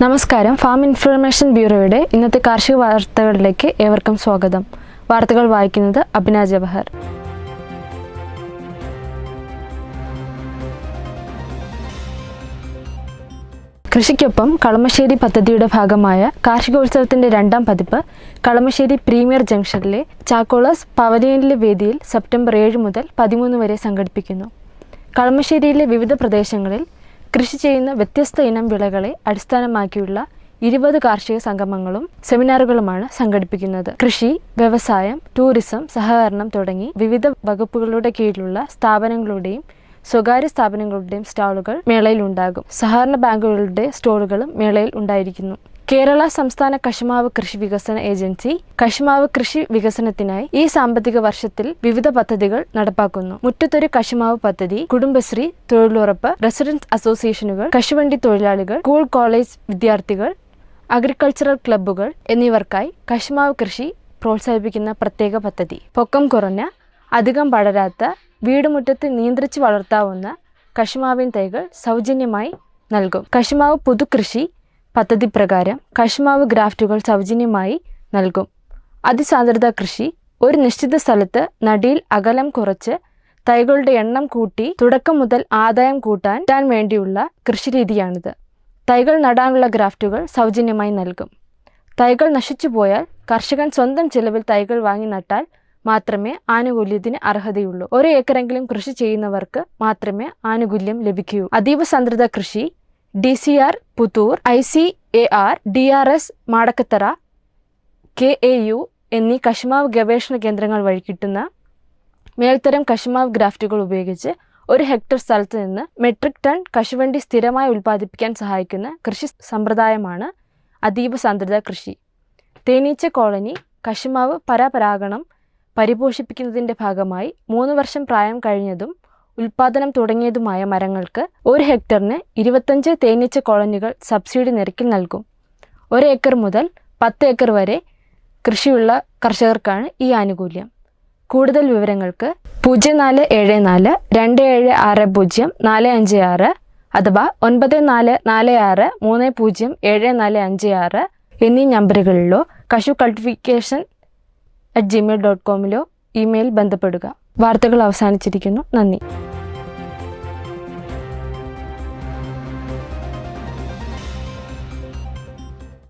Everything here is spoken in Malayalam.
നമസ്കാരം. ഫാം ഇൻഫർമേഷൻ ബ്യൂറോയുടെ ഇന്നത്തെ കാർഷിക വാർത്തകളിലേക്ക് ഏവർക്കും സ്വാഗതം. വാർത്തകൾ വായിക്കുന്നത് അഭിന ജവഹർ. കൃഷിക്കൊപ്പം കളമശ്ശേരി പദ്ധതിയുടെ ഭാഗമായ കാർഷികോത്സവത്തിന്റെ 2ാം പതിപ്പ് കളമശ്ശേരി പ്രീമിയർ ജംഗ്ഷനിലെ ചാക്കോളസ് പവലിയനിലെ വേദിയിൽ സെപ്റ്റംബർ 7 മുതൽ 13 വരെ സംഘടിപ്പിക്കുന്നു. കളമശ്ശേരിയിലെ വിവിധ പ്രദേശങ്ങളിൽ കൃഷി ചെയ്യുന്ന വ്യത്യസ്ത ഇനം വിളകളെ അടിസ്ഥാനമാക്കിയുള്ള 20 കാർഷിക സംഗമങ്ങളും സെമിനാറുകളുമാണ് സംഘടിപ്പിക്കുന്നത്. കൃഷി, വ്യവസായം, ടൂറിസം, സഹകരണം തുടങ്ങി വിവിധ വകുപ്പുകളുടെ കീഴിലുള്ള സ്ഥാപനങ്ങളുടെയും സ്വകാര്യ സ്ഥാപനങ്ങളുടെയും സ്റ്റാളുകൾ മേളയിൽ ഉണ്ടാകും. സഹകരണ ബാങ്കുകളുടെ സ്റ്റോളുകളും മേളയിൽ ഉണ്ടായിരിക്കുന്നു. കേരള സംസ്ഥാന കശുമാവ് കൃഷി വികസന ഏജൻസി കശുമാവ് കൃഷി വികസനത്തിനായി ഈ സാമ്പത്തിക വർഷത്തിൽ വിവിധ പദ്ധതികൾ നടപ്പാക്കുന്നു. മുറ്റത്തൊരു കശുമാവ് പദ്ധതി, കുടുംബശ്രീ, തൊഴിലുറപ്പ്, റെസിഡൻസ് അസോസിയേഷനുകൾ, കശുവണ്ടി തൊഴിലാളികൾ, സ്കൂൾ കോളേജ് വിദ്യാർത്ഥികൾ, അഗ്രികൾച്ചറൽ ക്ലബ്ബുകൾ എന്നിവർക്കായി കശുമാവ് കൃഷി പ്രോത്സാഹിപ്പിക്കുന്ന പ്രത്യേക പദ്ധതി. പൊക്കം കുറഞ്ഞ, അധികം പടരാത്ത, വീടുമുറ്റത്ത് നിയന്ത്രിച്ച് വളർത്താവുന്ന കശുമാവിൻ തൈകൾ സൗജന്യമായി നൽകും. കശുമാവ് പുതുകൃഷി പദ്ധതി പ്രകാരം കശുമാവ് ഗ്രാഫ്റ്റുകൾ സൗജന്യമായി നൽകും. അതിസാന്ദ്രത കൃഷി, ഒരു നിശ്ചിത സ്ഥലത്ത് നടിയിൽ അകലം കുറച്ച് തൈകളുടെ എണ്ണം കൂട്ടി തുടക്കം മുതൽ ആദായം കൂട്ടാൻ വേണ്ടിയുള്ള കൃഷിരീതിയാണിത്. തൈകൾ നടാനുള്ള ഗ്രാഫ്റ്റുകൾ സൗജന്യമായി നൽകും. തൈകൾ നശിച്ചുപോയാൽ കർഷകൻ സ്വന്തം ചിലവിൽ തൈകൾ വാങ്ങി നട്ടാൽ മാത്രമേ ആനുകൂല്യത്തിന് അർഹതയുള്ളൂ. 1 ഏക്കറെങ്കിലും കൃഷി ചെയ്യുന്നവർക്ക് മാത്രമേ ആനുകൂല്യം ലഭിക്കൂ. അതീവ സാന്ദ്രത കൃഷി, DCR Puthur, ICAR, DRS Madakkathara, KAU എന്നീ കശുമാവ് ഗവേഷണ കേന്ദ്രങ്ങൾ വഴി കിട്ടുന്ന മേൽത്തരം കശുമാവ് ഗ്രാഫ്റ്റുകൾ ഉപയോഗിച്ച് 1 ഹെക്ടർ സ്ഥലത്ത് നിന്ന് മെട്രിക് ടൺ കശുവണ്ടി സ്ഥിരമായി ഉൽപ്പാദിപ്പിക്കാൻ സഹായിക്കുന്ന കൃഷി സമ്പ്രദായമാണ് അതീവ സാന്ദ്രത കൃഷി. തേനീച്ച കോളനി കശുമാവ് പരപരാഗണം പരിപോഷിപ്പിക്കുന്നതിൻ്റെ ഭാഗമായി 3 വർഷം പ്രായം കഴിഞ്ഞതും ഉൽപാദനം തുടങ്ങിയതുമായ മരങ്ങൾക്ക് 1 ഹെക്ടറിന് 25 തേനീച്ച കോളനികൾ സബ്സിഡി നിരക്കിൽ നൽകും. 1 ഏക്കർ മുതൽ 10 ഏക്കർ വരെ കൃഷിയുള്ള കർഷകർക്കാണ് ഈ ആനുകൂല്യം. കൂടുതൽ വിവരങ്ങൾക്ക് 0474 2760 456 അഥവാ 9446307456 എന്നീ നമ്പറുകളിലോ kashucultivations@gmail.com ഇമെയിൽ ബന്ധപ്പെടുക. വാർത്തകൾ അവസാനിച്ചിരിക്കുന്നു. നന്ദി.